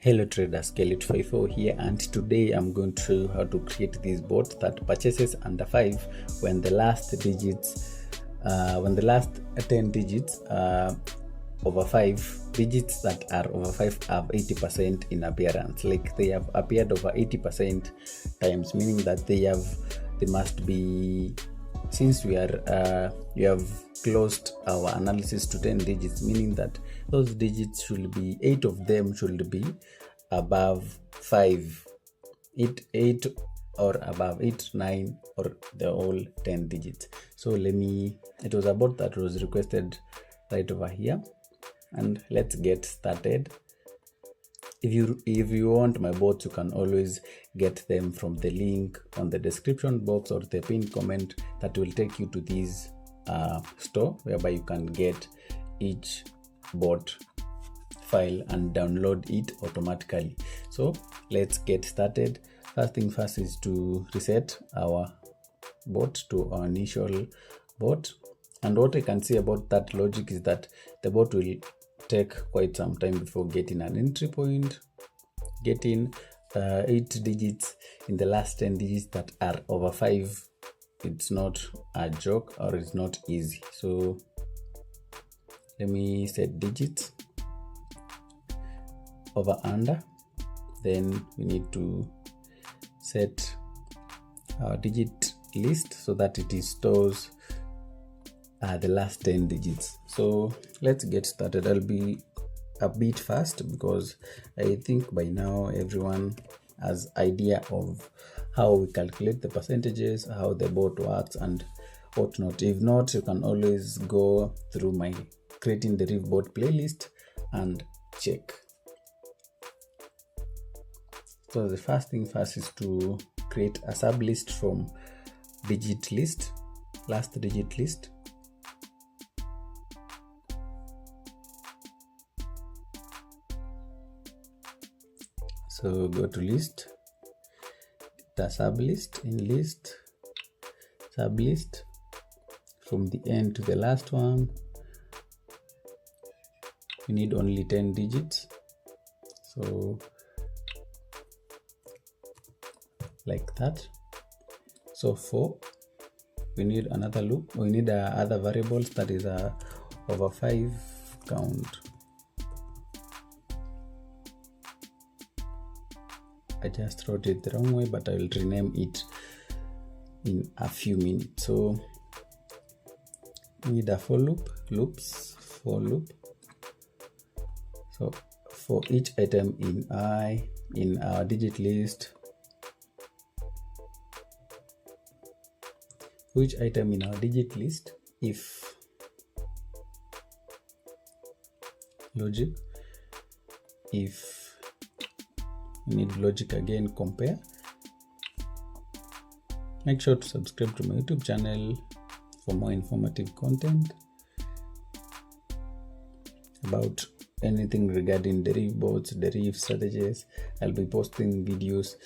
Hello traders, Kelly254 here, and today I'm going to show you how to create this bot that purchases under 5 when the last 10 digits over 5 digits that are over 5 have 80% in appearance. Like they have appeared over 80% times, meaning that they must be, since we have closed our analysis to 10 digits, meaning that those digits should be 8 of them should be above 5, 8 or above 8, 9, or the whole 10 digits. So it was a bot that was requested right over here, and let's get started. If you want my bots, you can always get them from the link on the description box or the pinned comment that will take you to this store, whereby you can get each bot file and download it automatically. So let's get started. First thing first is to reset our bot to our initial bot, and what I can see about that logic is that the bot will take quite some time before getting an entry point. Getting 8 digits in the last 10 digits that are over 5, it's not a joke, or it's not easy. So let me set digits over under. Then we need to set our digit list so that it stores the last 10 digits. So let's get started. I'll be a bit fast because I think by now everyone has idea of how we calculate the percentages, how the bot works, and whatnot. If not, you can always go through my creating Deriv bot playlist and check. So the first thing first is to create a sub list from digit list, last digit list. So go to list, the sub list, in list, sub list, from the end to the last one. We need only 10 digits. So like that. So we need another loop. We need other variables, that is over 5 count. I just wrote it the wrong way, but I will rename it in a few minutes. So we need a for loop, for loop. So for each item in our digit list, which item in our digit list, if logic, if you need logic again, compare. Make sure to subscribe to my YouTube channel for more informative content about anything regarding Deriv bots, Deriv strategies. I'll be posting videos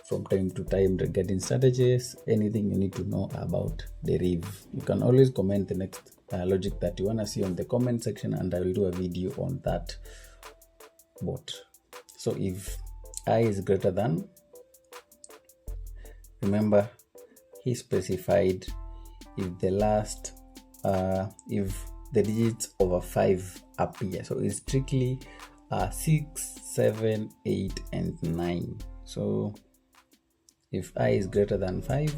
from time to time regarding strategies, anything you need to know about Deriv. You can always comment the next logic that you want to see on the comment section, and I will do a video on that bot. So if I is greater than, remember he specified if the digits over 5 appear. So it's strictly 6, 7, 8, and 9. So if I is greater than 5,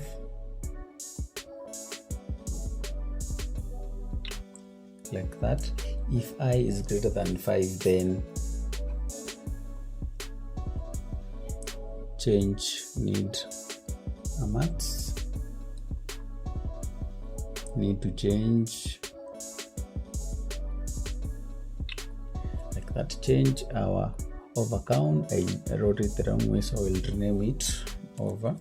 like that. If I is greater than 5, then change need amounts, need to change like that. Change our over count. I wrote it the wrong way, so I will rename it over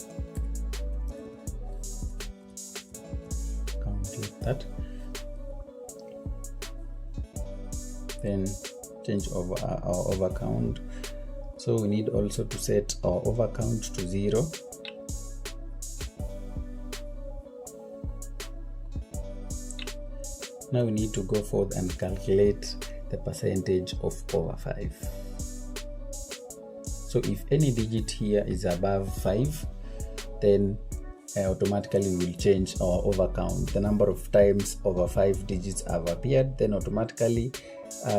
count, like that. Then change over our over count. So we need also to set our over count to 0. Now we need to go forth and calculate the percentage of over 5. So if any digit here is above 5, then automatically will change our overcount. The number of times over 5 digits have appeared, then automatically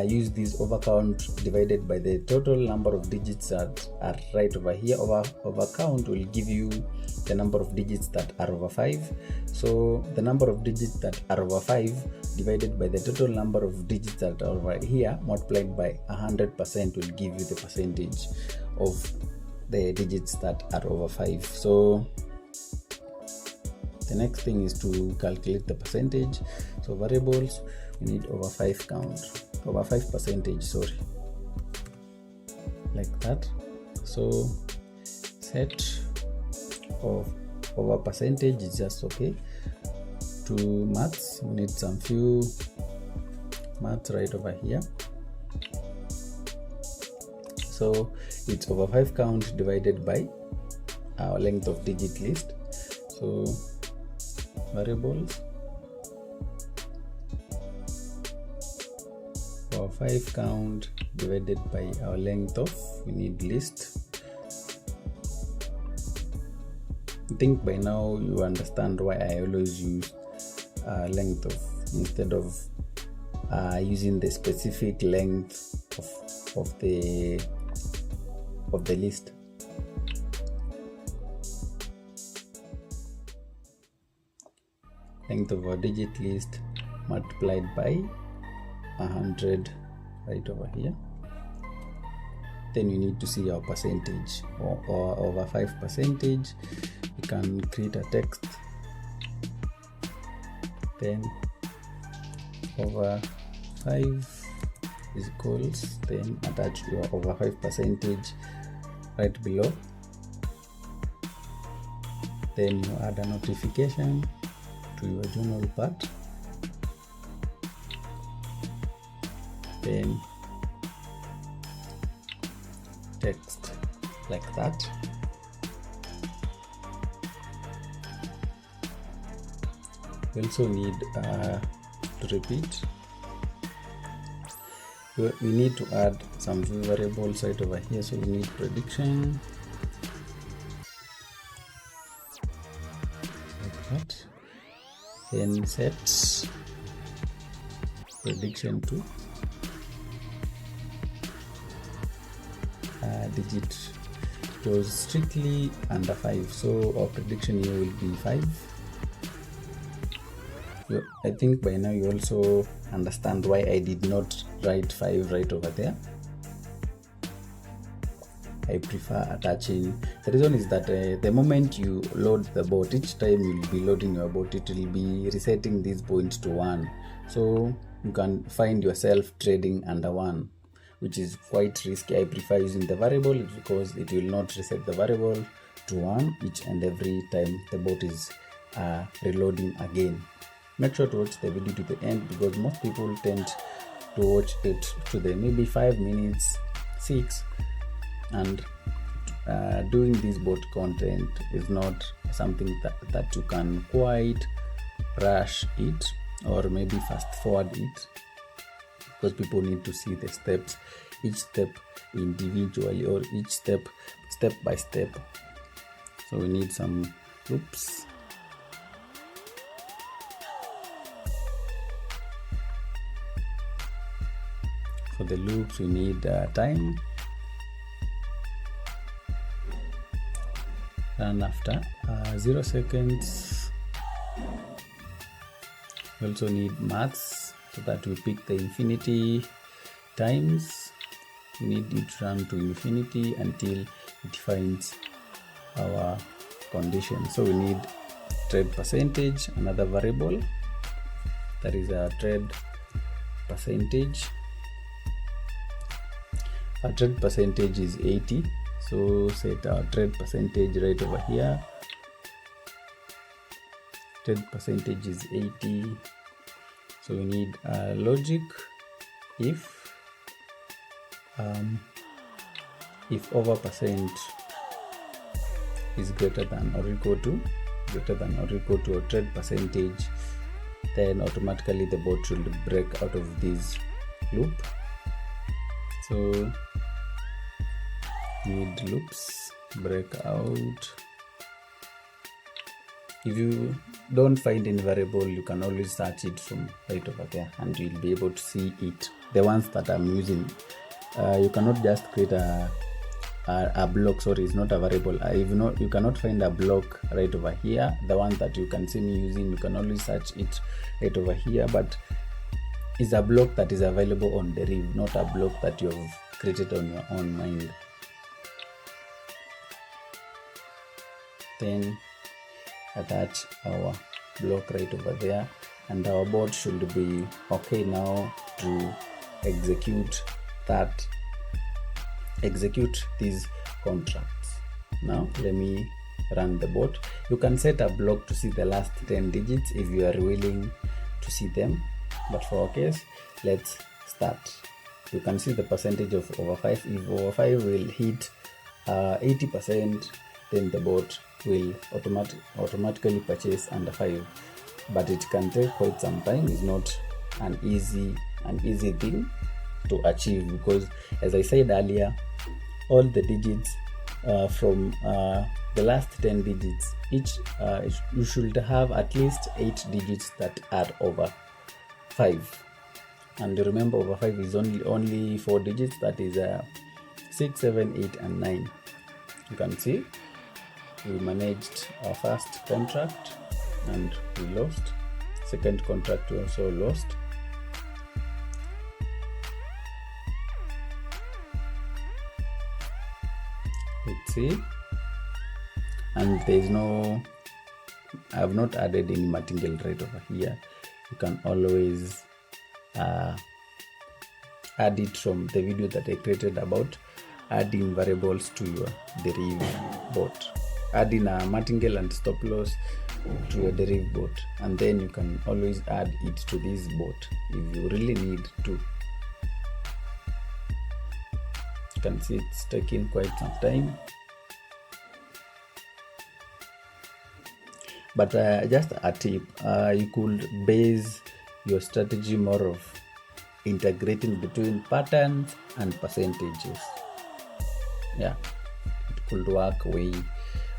use this overcount divided by the total number of digits that are right over here. Overcount will give you the number of digits that are over 5. So the number of digits that are over 5 divided by the total number of digits that are over here multiplied by 100% will give you the percentage of the digits that are over 5. So the next thing is to calculate the percentage. So variables, we need over 5 percentage, sorry, like that. So set of over percentage is just okay. To maths, we need some few maths right over here. So it's over 5 count divided by our length of digit list. So variables for 5 count divided by our length of, we need list. I think by now you understand why I always use length of instead of using the specific length of the list. Length of our digit list multiplied by 100 right over here. Then you need to see our percentage or over 5 percentage. You can create a text, then over 5 is equals, then attach your over 5 percentage right below. Then you add a notification to your journal part, then text like that. We also need to repeat. We need to add some variables right over here. So we need prediction like that. Then set prediction to digit goes strictly under 5. So our prediction here will be 5. I think by now you also understand why I did not write 5 right over there. I prefer attaching. The reason is that the moment you load the bot, each time you'll be loading your bot, it will be resetting these points to 1. So you can find yourself trading under 1, which is quite risky. I prefer using the variable because it will not reset the variable to 1 each and every time the bot is reloading again. Make sure to watch the video to the end because most people tend to watch it to the maybe 5 minutes, 6, and doing this bot content is not something that you can quite rush it or maybe fast forward it, because people need to see the steps, each step individually or each step by step. So we need some loops. For the loops we need time, and after 0 seconds we also need maths, so that we pick the infinity times. We need it to run to infinity until it finds our condition. So we need trade percentage, another variable, that is a trade percentage. Our trade percentage is 80, so set our trade percentage right over here. Trade percentage is 80. So we need a logic if over percent is greater than or equal to a trade percentage, then automatically the bot should break out of this loop. So need loops, breakout. If you don't find any variable, you can always search it from right over there and you'll be able to see it. The ones that I'm using, you cannot just create a block. Sorry, it's not a variable. You cannot find a block right over here. The one that you can see me using, you can only search it right over here, but it's a block that is available on Deriv, not a block that you have created on your own mind. Then attach our block right over there, and our bot should be okay now to execute these contracts. Now let me run the bot. You can set a block to see the last 10 digits if you are willing to see them, but for our case, let's start. You can see the percentage of over 5. If over 5 will hit 80%, then the bot will automatically purchase under 5, but it can take quite some time. It's not an easy thing to achieve, because as I said earlier, all the digits from the last 10 digits each, you should have at least 8 digits that are over 5, and remember, over 5 is only 4 digits, that is 6, 7, 8 and 9. You can see we managed our first contract and we lost. Second contract we also lost. Let's see. And there is I have not added any martingale right over here. You can always add it from the video that I created about adding variables to your Deriv bot. Adding a martingale and stop loss to a Deriv bot, and then you can always add it to this bot if you really need to. You can see it's taking quite some time, but just a tip, you could base your strategy more of integrating between patterns and percentages. Yeah, it could work way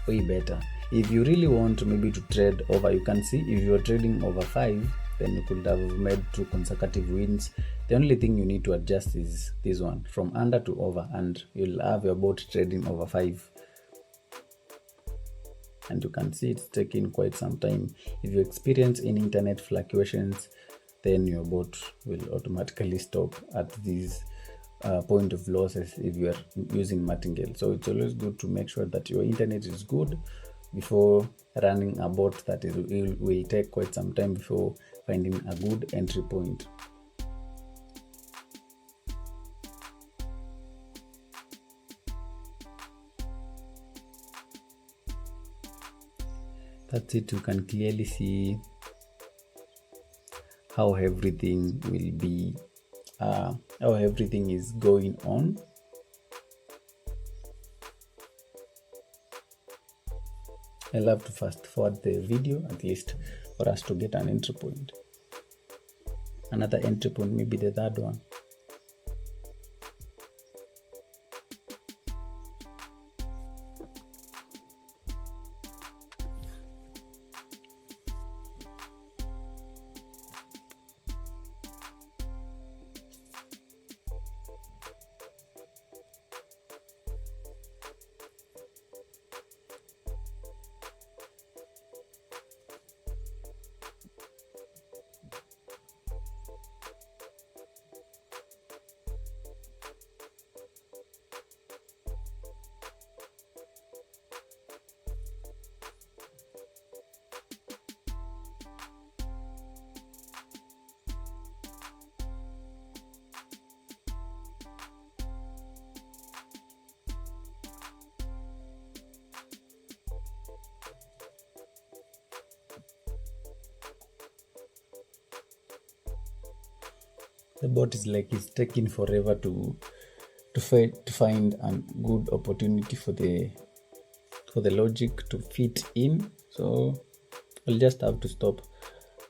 better. If you really want maybe to trade over, you can see if you're trading over 5, then you could have made 2 consecutive wins. The only thing you need to adjust is this one, from under to over, and you'll have your bot trading over 5. And you can see it's taking quite some time. If you experience any internet fluctuations, then your bot will automatically stop at this point of losses if you are using martingale. So it's always good to make sure that your internet is good before running a bot that will take quite some time before finding a good entry point. That's it. You can clearly see how everything will be how everything is going on. I love to fast forward the video, at least for us to get an entry point. Another entry point, maybe the third one. The bot is like it's taking forever to find a good opportunity for the logic to fit in. So I'll just have to stop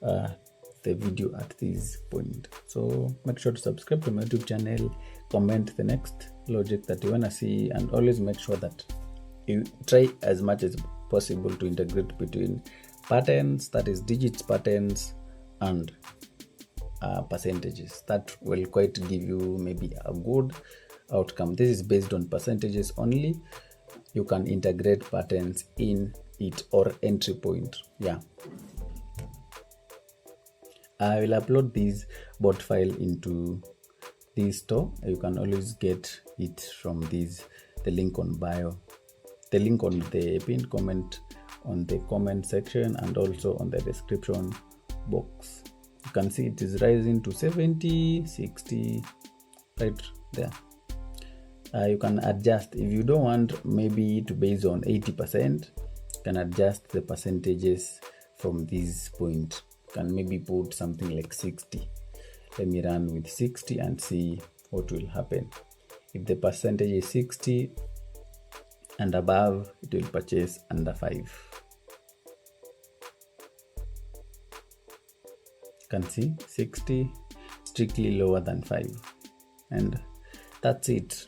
the video at this point. So make sure to subscribe to my YouTube channel, comment the next logic that you want to see, and always make sure that you try as much as possible to integrate between patterns, that is digits patterns, and percentages. That will quite give you maybe a good outcome. This is based on percentages only. You can integrate patterns in it or entry point. Yeah, I will upload this bot file into this store. You can always get it from this, the link on bio, the link on the pinned comment on the comment section, and also on the description box. You can see it is rising to 70, 60, right there. You can adjust if you don't want maybe to base on 80%. You can adjust the percentages from this point. You can maybe put something like 60. Let me run with 60 and see what will happen. If the percentage is 60 and above, it will purchase under 5. You can see 60 strictly lower than 5, and that's it.